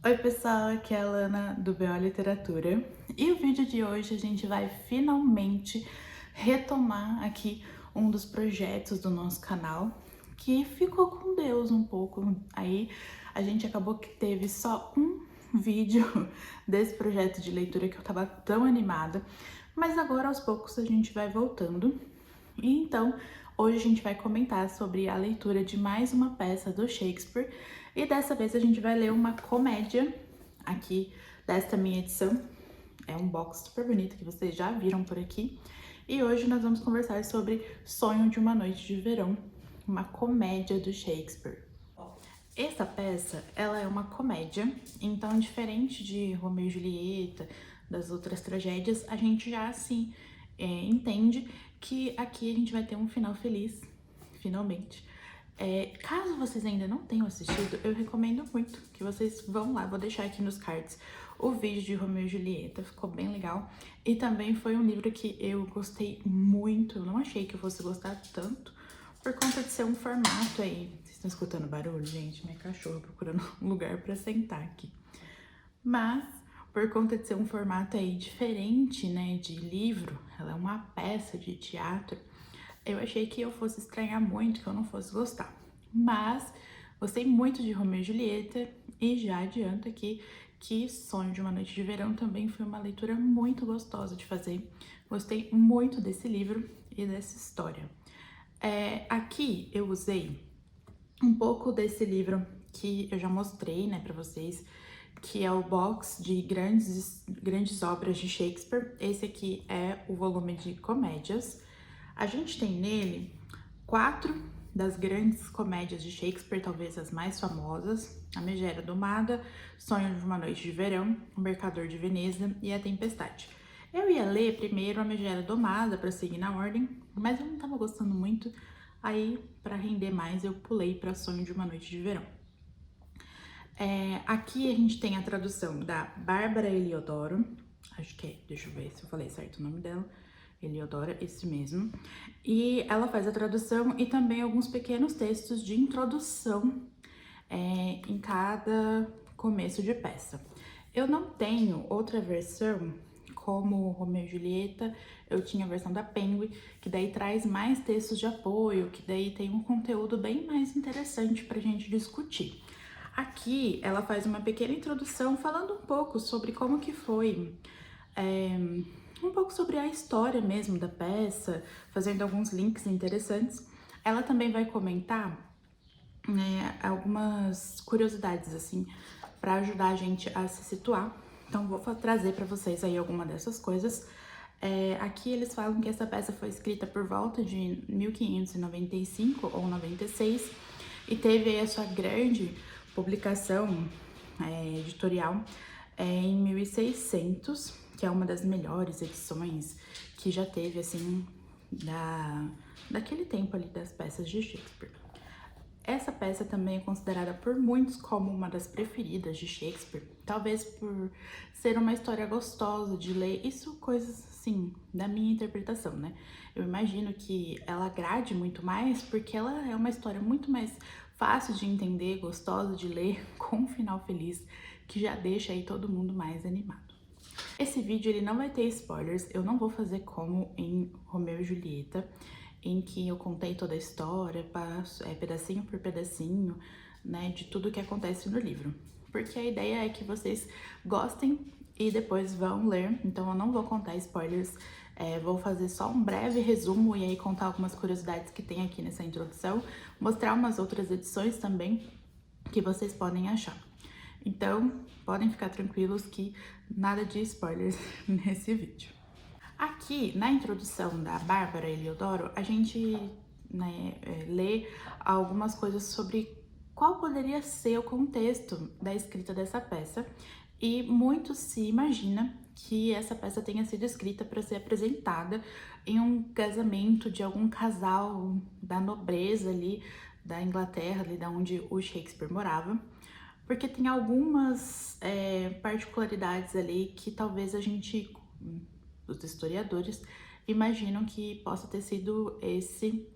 Oi pessoal, aqui é a Lana do BO Literatura e o vídeo de hoje a gente vai finalmente retomar aqui um dos projetos do nosso canal que ficou com Deus um pouco. Aí a gente acabou que teve só um vídeo desse projeto de leitura que eu tava tão animada, mas agora aos poucos a gente vai voltando. E então, hoje a gente vai comentar sobre a leitura de mais uma peça do Shakespeare e dessa vez a gente vai ler uma comédia aqui desta minha edição. É um box super bonito que vocês já viram por aqui. E hoje nós vamos conversar sobre Sonho de uma Noite de Verão, uma comédia do Shakespeare. Essa peça, ela é uma comédia, então diferente de Romeu e Julieta, das outras tragédias, a gente já assim entende que aqui a gente vai ter um final feliz, finalmente. Caso vocês ainda não tenham assistido, eu recomendo muito que vocês vão lá, vou deixar aqui nos cards o vídeo de Romeu e Julieta, ficou bem legal. E também foi um livro que eu gostei muito, eu não achei que eu fosse gostar tanto, por conta de ser um formato aí. Vocês estão escutando barulho, gente? Minha cachorra procurando um lugar pra sentar aqui. Mas, por conta de ser um formato aí diferente, né, de livro, ela é uma peça de teatro, eu achei que eu fosse estranhar muito, que eu não fosse gostar. Mas, gostei muito de Romeu e Julieta e já adianto aqui que Sonho de uma Noite de Verão também foi uma leitura muito gostosa de fazer. Gostei muito desse livro e dessa história. Aqui eu usei um pouco desse livro que eu já mostrei, né, pra vocês, que é o box de grandes obras de Shakespeare. Esse aqui é o volume de comédias. A gente tem nele 4 das grandes comédias de Shakespeare, talvez as mais famosas: A Megera Domada, Sonho de uma Noite de Verão, O Mercador de Veneza e A Tempestade. Eu ia ler primeiro A Megera Domada para seguir na ordem, mas eu não tava gostando muito, aí para render mais eu pulei para Sonho de uma Noite de Verão. Aqui a gente tem a tradução da Bárbara Eliodoro, acho que é, deixa eu ver se eu falei certo o nome dela, Eliodora, esse mesmo. E ela faz a tradução e também alguns pequenos textos de introdução em cada começo de peça. Eu não tenho outra versão como Romeu e Julieta, eu tinha a versão da Penguin, que daí traz mais textos de apoio, que daí tem um conteúdo bem mais interessante pra gente discutir. Aqui ela faz uma pequena introdução falando um pouco sobre como que foi, um pouco sobre a história mesmo da peça, fazendo alguns links interessantes. Ela também vai comentar algumas curiosidades assim para ajudar a gente a se situar. Então vou trazer para vocês aí alguma dessas coisas. Aqui eles falam que essa peça foi escrita por volta de 1595 ou 96 e teve aí a sua grande publicação editorial em 1600, que é uma das melhores edições que já teve, assim, daquele tempo ali das peças de Shakespeare. Essa peça também é considerada por muitos como uma das preferidas de Shakespeare, talvez por ser uma história gostosa de ler, isso coisas assim, da minha interpretação, né? Eu imagino que ela agrade muito mais porque ela é uma história muito mais fácil de entender, gostosa de ler, com um final feliz, que já deixa aí todo mundo mais animado. Esse vídeo ele não vai ter spoilers, eu não vou fazer como em Romeu e Julieta, em que eu contei toda a história, pedacinho por pedacinho, né, de tudo que acontece no livro. Porque a ideia é que vocês gostem e depois vão ler, então eu não vou contar spoilers, vou fazer só um breve resumo e aí contar algumas curiosidades que tem aqui nessa introdução, mostrar umas outras edições também que vocês podem achar. Então, podem ficar tranquilos que nada de spoilers nesse vídeo. Aqui, na introdução da Bárbara Eliodoro, a gente lê algumas coisas sobre qual poderia ser o contexto da escrita dessa peça e muito se imagina que essa peça tenha sido escrita para ser apresentada em um casamento de algum casal da nobreza ali da Inglaterra, ali da onde o Shakespeare morava, porque tem algumas particularidades ali que talvez a gente, os historiadores, imaginam que possa ter sido esse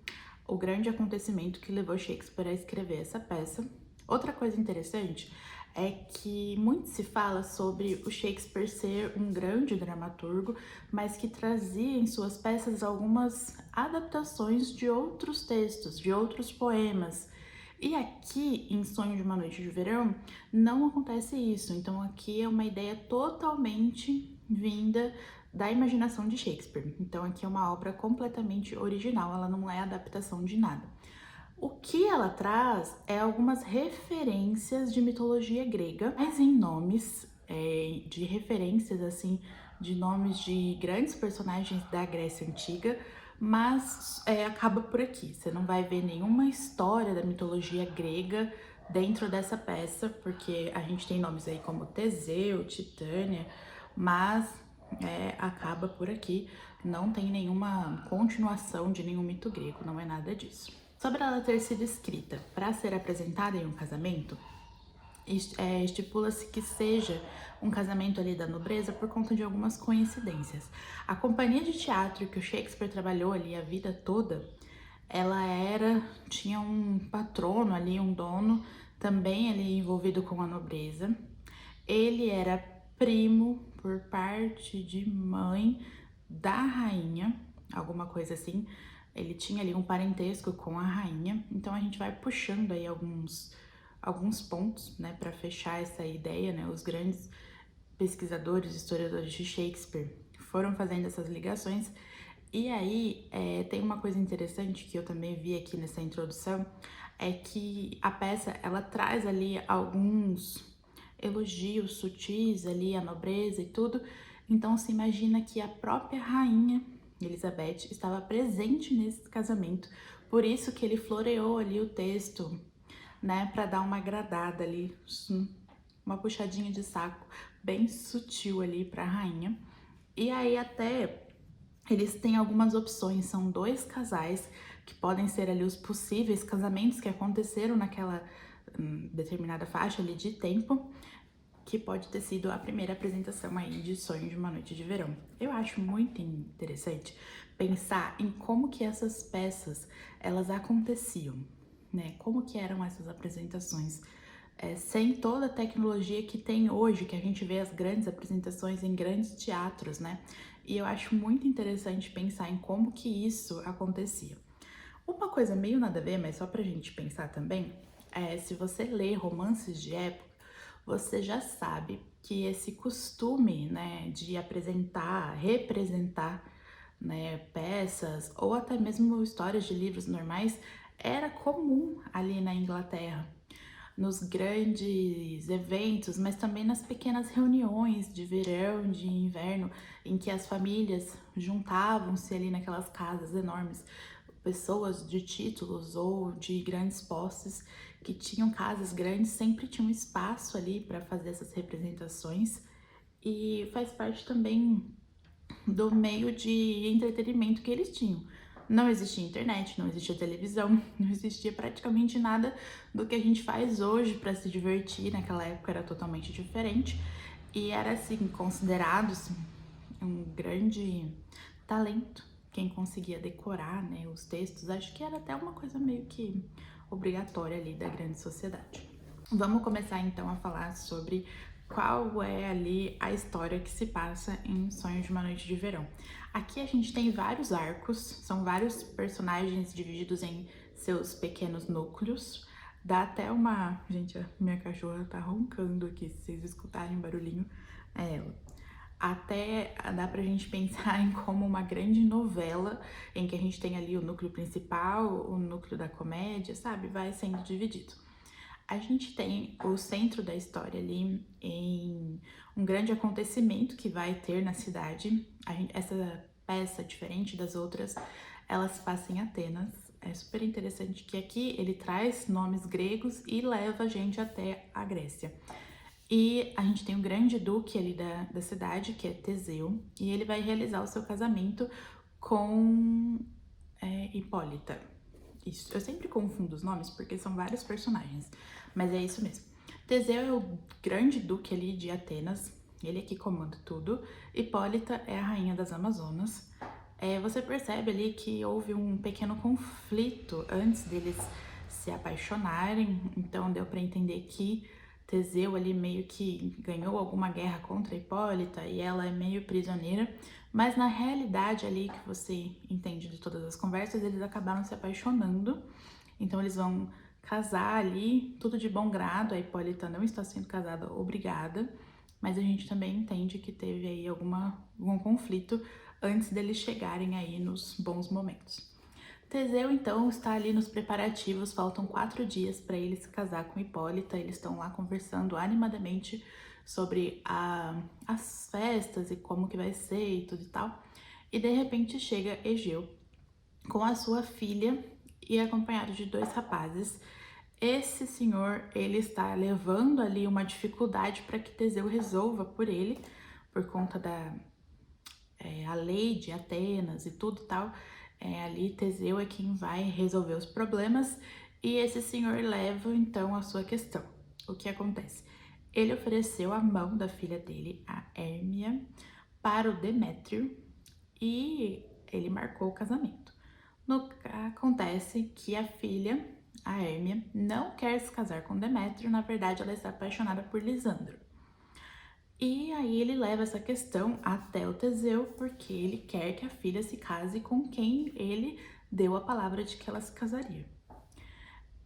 o grande acontecimento que levou Shakespeare a escrever essa peça. Outra coisa interessante é que muito se fala sobre o Shakespeare ser um grande dramaturgo, mas que trazia em suas peças algumas adaptações de outros textos, de outros poemas. E aqui, em Sonho de uma Noite de Verão, não acontece isso. Então aqui é uma ideia totalmente vinda da imaginação de Shakespeare. Então aqui é uma obra completamente original, ela não é adaptação de nada. O que ela traz é algumas referências de mitologia grega, mas em nomes de referências assim, de nomes de grandes personagens da Grécia Antiga, mas acaba por aqui. Você não vai ver nenhuma história da mitologia grega dentro dessa peça, porque a gente tem nomes aí como Teseu, Titânia, mas acaba por aqui. Não tem nenhuma continuação de nenhum mito grego, não é nada disso. Sobre ela ter sido escrita para ser apresentada em um casamento, estipula-se que seja um casamento ali da nobreza por conta de algumas coincidências. A companhia de teatro que o Shakespeare trabalhou ali a vida toda, ela tinha um patrono ali, um dono, também ali envolvido com a nobreza. Ele era primo por parte de mãe da rainha, alguma coisa assim. Ele tinha ali um parentesco com a rainha. Então a gente vai puxando aí alguns pontos, né, para fechar essa ideia, né? Os grandes pesquisadores, historiadores de Shakespeare foram fazendo essas ligações. E aí tem uma coisa interessante que eu também vi aqui nessa introdução, é que a peça ela traz ali alguns elogios sutis ali à nobreza e tudo. Então se imagina que a própria rainha Elizabeth estava presente nesse casamento, por isso que ele floreou ali o texto, né, para dar uma agradada ali, uma puxadinha de saco bem sutil ali para a rainha. E aí até eles têm algumas opções, são 2 casais que podem ser ali os possíveis casamentos que aconteceram naquela determinada faixa ali de tempo, que pode ter sido a primeira apresentação aí de Sonho de uma Noite de Verão. Eu acho muito interessante pensar em como que essas peças, elas aconteciam, né? Como que eram essas apresentações, sem toda a tecnologia que tem hoje, que a gente vê as grandes apresentações em grandes teatros, né? E eu acho muito interessante pensar em como que isso acontecia. Uma coisa meio nada a ver, mas só pra gente pensar também, se você lê romances de época, você já sabe que esse costume, né, de apresentar, representar, né, peças ou até mesmo histórias de livros normais era comum ali na Inglaterra, nos grandes eventos, mas também nas pequenas reuniões de verão, de inverno, em que as famílias juntavam-se ali naquelas casas enormes, pessoas de títulos ou de grandes posses que tinham casas grandes, sempre tinham espaço ali para fazer essas representações, e faz parte também do meio de entretenimento que eles tinham. Não existia internet, não existia televisão, não existia praticamente nada do que a gente faz hoje para se divertir. Naquela época era totalmente diferente e era assim considerado assim, um grande talento quem conseguia decorar, né, os textos. Acho que era até uma coisa meio que obrigatória ali da grande sociedade. Vamos começar então a falar sobre qual é ali a história que se passa em Sonho de uma Noite de Verão. Aqui a gente tem vários arcos, são vários personagens divididos em seus pequenos núcleos. Dá até uma... Gente, a minha cachorra tá roncando aqui, se vocês escutarem um barulhinho, é ela. Até dá pra gente pensar em como uma grande novela, em que a gente tem ali o núcleo principal, o núcleo da comédia, sabe? Vai sendo dividido. A gente tem o centro da história ali em um grande acontecimento que vai ter na cidade. Essa peça, diferente das outras, ela se passa em Atenas. É super interessante que aqui ele traz nomes gregos e leva a gente até a Grécia. E a gente tem o grande duque ali da cidade, que é Teseu, e ele vai realizar o seu casamento com Hipólita. Isso, eu sempre confundo os nomes porque são vários personagens, mas é isso mesmo. Teseu é o grande duque ali de Atenas, ele é que comanda tudo. Hipólita é a rainha das Amazonas. Você percebe ali que houve um pequeno conflito antes deles se apaixonarem, então deu para entender que Teseu ali meio que ganhou alguma guerra contra Hipólita e ela é meio prisioneira, mas na realidade ali que você entende de todas as conversas, eles acabaram se apaixonando, então eles vão casar ali, tudo de bom grado. A Hipólita não está sendo casada obrigada, mas a gente também entende que teve aí algum conflito antes deles chegarem aí nos bons momentos. Teseu, então, está ali nos preparativos, faltam 4 dias para ele se casar com Hipólita, eles estão lá conversando animadamente sobre as festas e como que vai ser e tudo e tal, e de repente chega Egeu com a sua filha e acompanhado de 2 rapazes. Esse senhor, ele está levando ali uma dificuldade para que Teseu resolva por ele, por conta da a lei de Atenas e tudo tal. Ali Teseu é quem vai resolver os problemas e esse senhor leva então a sua questão. O que acontece? Ele ofereceu a mão da filha dele, a Hérmia, para o Demétrio e ele marcou o casamento. Acontece que a filha, a Hérmia, não quer se casar com Demétrio, na verdade ela está apaixonada por Lisandro. E aí ele leva essa questão até o Teseu, porque ele quer que a filha se case com quem ele deu a palavra de que ela se casaria.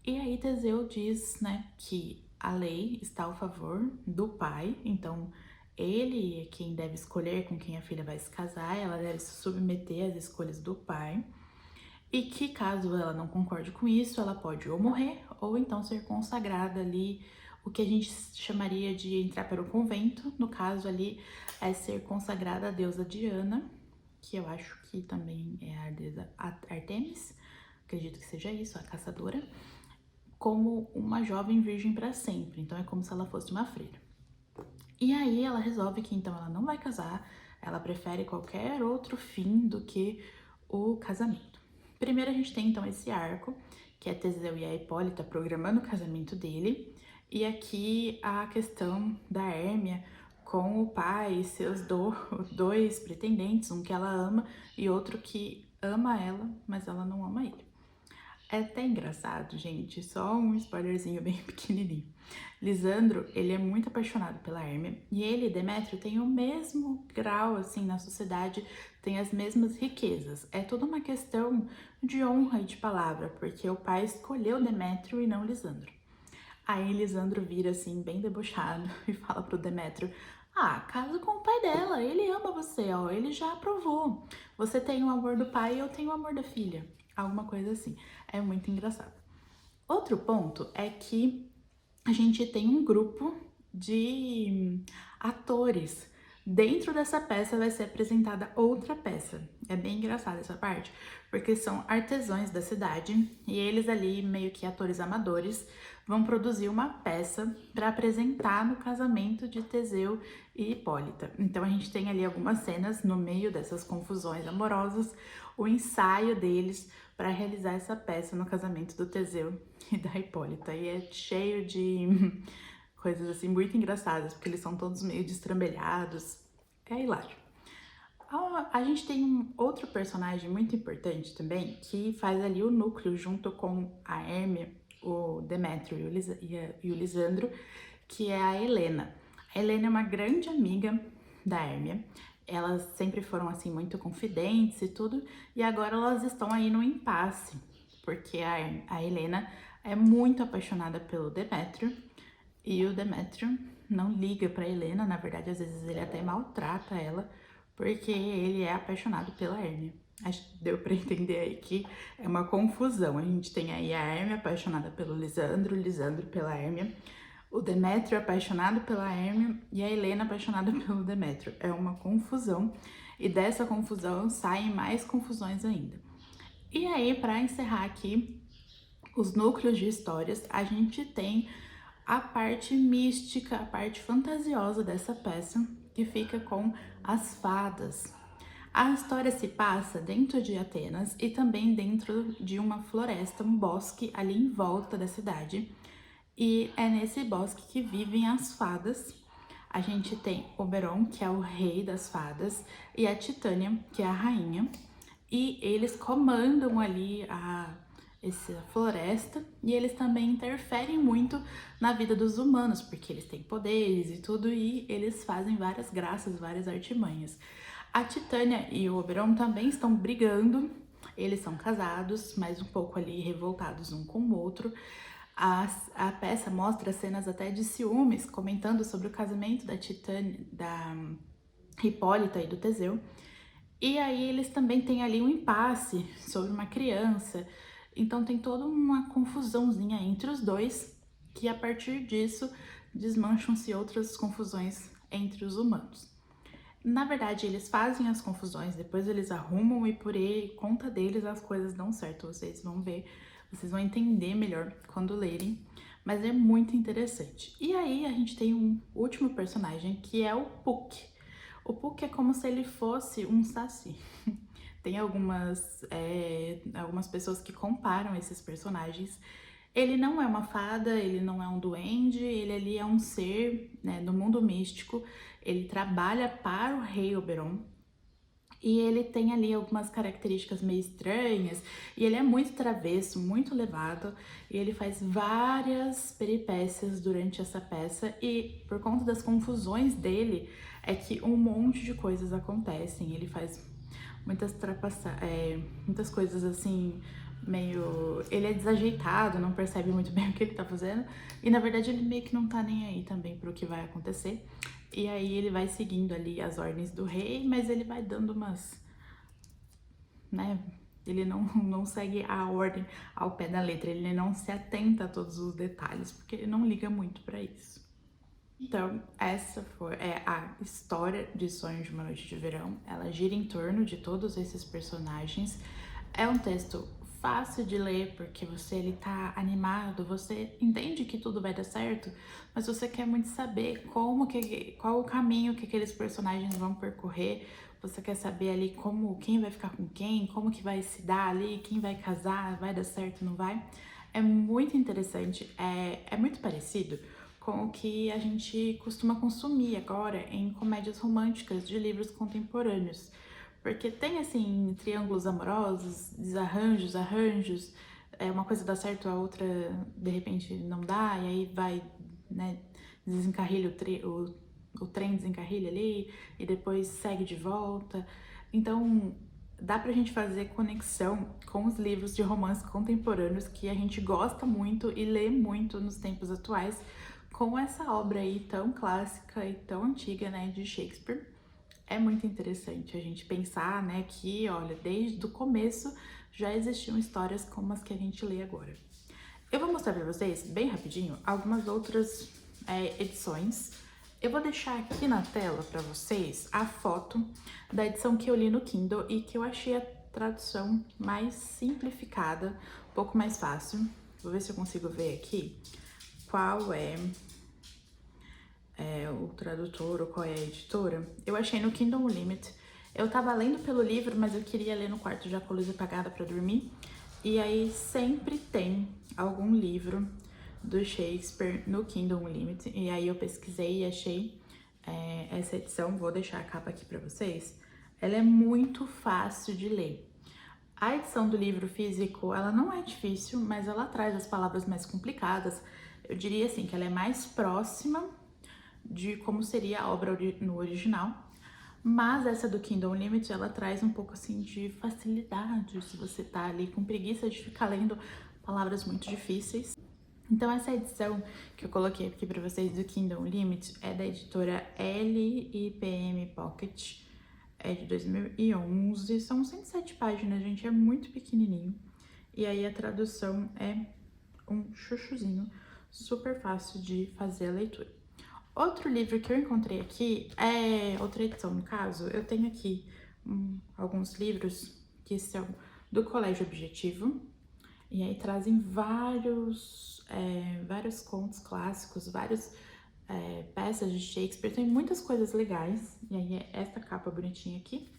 E aí Teseu diz, né, que a lei está ao favor do pai, então ele é quem deve escolher com quem a filha vai se casar, ela deve se submeter às escolhas do pai, e que caso ela não concorde com isso, ela pode ou morrer ou então ser consagrada ali, o que a gente chamaria de entrar para o convento. No caso ali é ser consagrada à deusa Diana, que eu acho que também é a deusa Artemis, acredito que seja isso, a caçadora, como uma jovem virgem para sempre, então é como se ela fosse uma freira. E aí ela resolve que então ela não vai casar, ela prefere qualquer outro fim do que o casamento. Primeiro a gente tem então esse arco, que é Teseu e a Hipólita programando o casamento dele, e aqui a questão da Hérmia com o pai e seus dois pretendentes, um que ela ama e outro que ama ela, mas ela não ama ele. É até engraçado, gente, só um spoilerzinho bem pequenininho. Lisandro, ele é muito apaixonado pela Hérmia e ele, Demétrio, tem o mesmo grau, assim, na sociedade, tem as mesmas riquezas. É toda uma questão de honra e de palavra, porque o pai escolheu Demétrio e não Lisandro. Aí Lisandro vira, assim, bem debochado e fala pro Demétrio: ah, casa com o pai dela, ele ama você, ó, ele já aprovou. Você tem o amor do pai e eu tenho o amor da filha. Alguma coisa assim. É muito engraçado. Outro ponto é que a gente tem um grupo de atores. Dentro dessa peça vai ser apresentada outra peça. É bem engraçada essa parte, porque são artesãos da cidade e eles ali, meio que atores amadores, vão produzir uma peça para apresentar no casamento de Teseu e Hipólita. Então a gente tem ali algumas cenas no meio dessas confusões amorosas, o ensaio deles para realizar essa peça no casamento do Teseu e da Hipólita. E é cheio de coisas assim muito engraçadas, porque eles são todos meio destrambelhados. É hilário. A gente tem um outro personagem muito importante também, que faz ali o núcleo junto com a Hérmia, o Demétrio e o Lisandro, que é a Helena. A Helena é uma grande amiga da Hérmia. Elas sempre foram assim muito confidentes e tudo, e agora elas estão aí no impasse, porque a Helena é muito apaixonada pelo Demétrio e o Demétrio não liga pra Helena, na verdade às vezes ele até maltrata ela, porque ele é apaixonado pela Hérmia. Acho que deu pra entender aí que é uma confusão. A gente tem aí a Hérmia apaixonada pelo Lisandro, o Lisandro pela Hérmia, o Demétrio apaixonado pela Hérmia e a Helena apaixonada pelo Demétrio. É uma confusão e dessa confusão saem mais confusões ainda. E aí, para encerrar aqui os núcleos de histórias, a gente tem a parte mística, a parte fantasiosa dessa peça, que fica com as fadas. A história se passa dentro de Atenas e também dentro de uma floresta, um bosque ali em volta da cidade. E é nesse bosque que vivem as fadas. A gente tem Oberon, que é o rei das fadas, e a Titânia, que é a rainha. E eles comandam ali essa floresta, e eles também interferem muito na vida dos humanos, porque eles têm poderes e tudo, e eles fazem várias graças, várias artimanhas. A Titânia e o Oberon também estão brigando, eles são casados, mas um pouco ali revoltados um com o outro. A peça mostra cenas até de ciúmes, comentando sobre o casamento da Titânia, da Hipólita e do Teseu. E aí eles também têm ali um impasse sobre uma criança. Então tem toda uma confusãozinha entre os dois, que a partir disso desmancham-se outras confusões entre os humanos. Na verdade, eles fazem as confusões, depois eles arrumam e por conta deles as coisas dão certo. Vocês vão ver, vocês vão entender melhor quando lerem, mas é muito interessante. E aí a gente tem um último personagem que é o Puck. O Puck é como se ele fosse um saci. Tem algumas pessoas que comparam esses personagens. Ele não é uma fada, ele não é um duende, ele ali é um ser, né, do mundo místico. Ele trabalha para o rei Oberon e ele tem ali algumas características meio estranhas e ele é muito travesso, muito levado e ele faz várias peripécias durante essa peça e por conta das confusões dele é que um monte de coisas acontecem. Ele faz muitas coisas assim, meio... Ele é desajeitado, não percebe muito bem o que ele tá fazendo. E na verdade ele meio que não tá nem aí também pro que vai acontecer. E aí ele vai seguindo ali as ordens do rei, mas ele vai dando umas... né? Ele não segue a ordem ao pé da letra, ele não se atenta a todos os detalhes, porque ele não liga muito pra isso. Então, essa é a história de Sonho de uma Noite de Verão. Ela gira em torno de todos esses personagens. É um texto fácil de ler, porque ele tá animado, você entende que tudo vai dar certo, mas você quer muito saber qual o caminho que aqueles personagens vão percorrer. Você quer saber ali quem vai ficar com quem, como que vai se dar ali, quem vai casar, vai dar certo, não vai? É muito interessante, é muito parecido com o que a gente costuma consumir agora em comédias românticas de livros contemporâneos. Porque tem, assim, triângulos amorosos, desarranjos, arranjos, uma coisa dá certo, a outra, de repente, não dá, e aí vai, né, desencarrilha o trem desencarrilha ali, e depois segue de volta. Então, dá pra gente fazer conexão com os livros de romance contemporâneos que a gente gosta muito e lê muito nos tempos atuais, com essa obra aí tão clássica e tão antiga, né, de Shakespeare. É muito interessante a gente pensar, né, que, olha, desde o começo já existiam histórias como as que a gente lê agora. Eu vou mostrar pra vocês, bem rapidinho, algumas outras edições. Eu vou deixar aqui na tela pra vocês a foto da edição que eu li no Kindle e que eu achei a tradução mais simplificada, um pouco mais fácil. Vou ver se eu consigo ver aqui qual é o tradutor ou qual é a editora. Eu achei no Kindle Unlimited. Eu tava lendo pelo livro, mas eu queria ler no quarto já com a luz apagada pra dormir. E aí sempre tem algum livro do Shakespeare no Kindle Unlimited. E aí eu pesquisei e achei essa edição. Vou deixar a capa aqui pra vocês. Ela é muito fácil de ler. A edição do livro físico, ela não é difícil, mas ela traz as palavras mais complicadas. Eu diria assim que ela é mais próxima de como seria a obra no original, mas essa do Kindle Unlimited, ela traz um pouco assim de facilidade, se você tá ali com preguiça de ficar lendo palavras muito difíceis. Então essa edição que eu coloquei aqui para vocês do Kindle Unlimited é da editora LIPM Pocket, é de 2011, são 107 páginas, gente, é muito pequenininho. E aí a tradução é um chuchuzinho, super fácil de fazer a leitura. Outro livro que eu encontrei aqui, outra edição no caso, eu tenho aqui alguns livros que são do Colégio Objetivo, e aí trazem vários contos clássicos, várias peças de Shakespeare, tem muitas coisas legais, e aí é essa capa bonitinha aqui.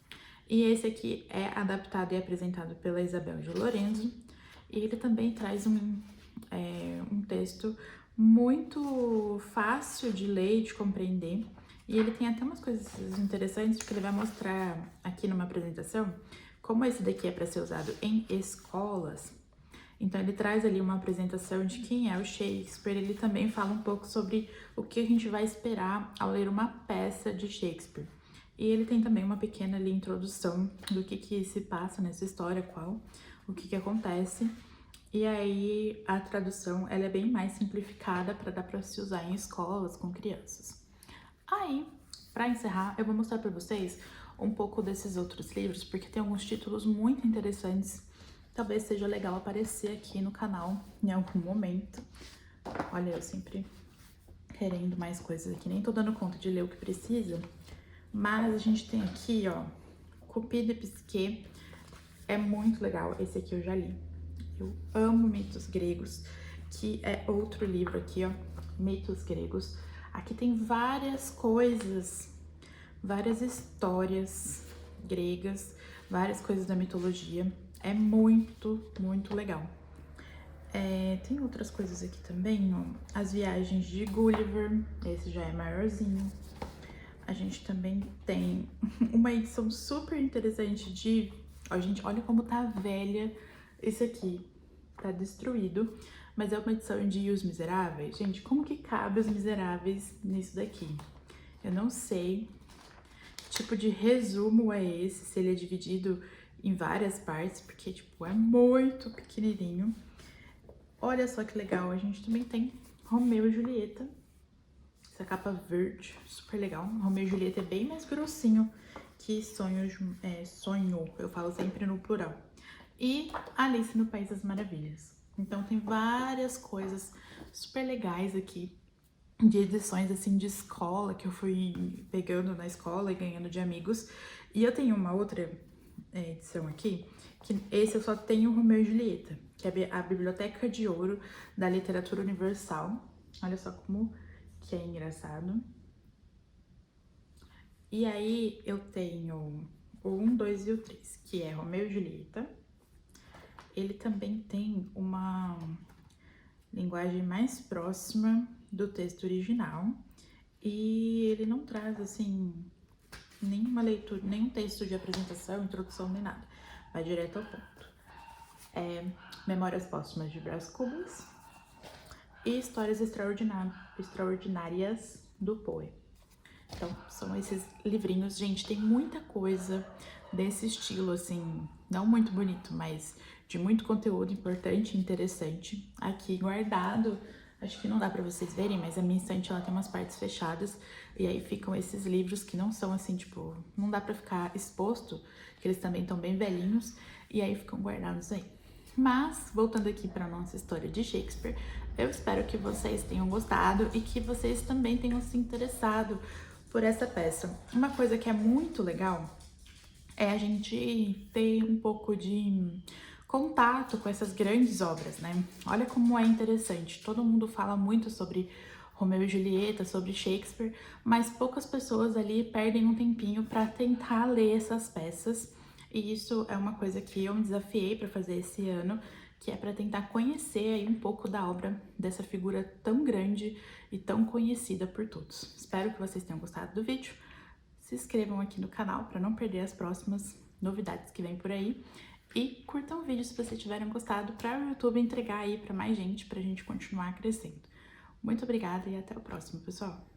E esse aqui é adaptado e apresentado pela Isabel de Lorenzo, e ele também traz um texto muito fácil de ler e de compreender. E ele tem até umas coisas interessantes, porque ele vai mostrar aqui numa apresentação como esse daqui é para ser usado em escolas. Então ele traz ali uma apresentação de quem é o Shakespeare, ele também fala um pouco sobre o que a gente vai esperar ao ler uma peça de Shakespeare. E ele tem também uma pequena ali introdução do que se passa nessa história, o que acontece. E aí a tradução ela é bem mais simplificada para dar para se usar em escolas com crianças. Aí, para encerrar, eu vou mostrar para vocês um pouco desses outros livros, porque tem alguns títulos muito interessantes. Talvez seja legal aparecer aqui no canal em algum momento. Olha, eu sempre querendo mais coisas aqui, nem tô dando conta de ler o que precisa. Mas a gente tem aqui, ó, Cupido e Psique. É muito legal, esse aqui eu já li. Eu amo mitos gregos, que é outro livro aqui, ó, Mitos Gregos. Aqui tem várias coisas, várias histórias gregas, várias coisas da mitologia. É muito, muito legal. Tem outras coisas aqui também, ó. As Viagens de Gulliver, esse já é maiorzinho. A gente também tem uma edição super interessante de... Ó, gente, olha como tá velha esse aqui. Tá destruído, mas é uma edição de Os Miseráveis. Gente, como que cabe Os Miseráveis nisso daqui? Eu não sei que tipo de resumo é esse, se ele é dividido em várias partes, porque, tipo, é muito pequenininho. Olha só que legal, a gente também tem Romeu e Julieta. Essa capa verde, super legal. Romeu e Julieta é bem mais grossinho que Sonho, eu falo sempre no plural. E Alice no País das Maravilhas. Então tem várias coisas super legais aqui, de edições assim de escola, que eu fui pegando na escola e ganhando de amigos. E eu tenho uma outra edição aqui, que esse eu só tenho Romeu e Julieta, que é a Biblioteca de Ouro da Literatura Universal. Olha só como que é engraçado. E aí eu tenho o 1, 2 e o 3, que é Romeu e Julieta. Ele também tem uma linguagem mais próxima do texto original e ele não traz, assim, nenhuma leitura, nenhum texto de apresentação, introdução, nem nada. Vai direto ao ponto. Memórias Póstumas de Brás Cubas e Histórias Extraordinárias do Poe. Então, são esses livrinhos. Gente, tem muita coisa desse estilo, assim, não muito bonito, mas de muito conteúdo importante e interessante aqui guardado. Acho que não dá pra vocês verem, mas a minha estante, ela tem umas partes fechadas. E aí ficam esses livros que não são assim, tipo, não dá pra ficar exposto, que eles também estão bem velhinhos. E aí ficam guardados aí. Mas, voltando aqui pra nossa história de Shakespeare, eu espero que vocês tenham gostado e que vocês também tenham se interessado por essa peça. Uma coisa que é muito legal é a gente ter um pouco de contato com essas grandes obras, né? Olha como é interessante. Todo mundo fala muito sobre Romeu e Julieta, sobre Shakespeare, mas poucas pessoas ali perdem um tempinho para tentar ler essas peças. E isso é uma coisa que eu me desafiei para fazer esse ano, que é para tentar conhecer aí um pouco da obra dessa figura tão grande e tão conhecida por todos. Espero que vocês tenham gostado do vídeo. Se inscrevam aqui no canal para não perder as próximas novidades que vem por aí. E curtam o vídeo se vocês tiverem gostado, para o YouTube entregar aí para mais gente, para a gente continuar crescendo. Muito obrigada e até o próximo, pessoal!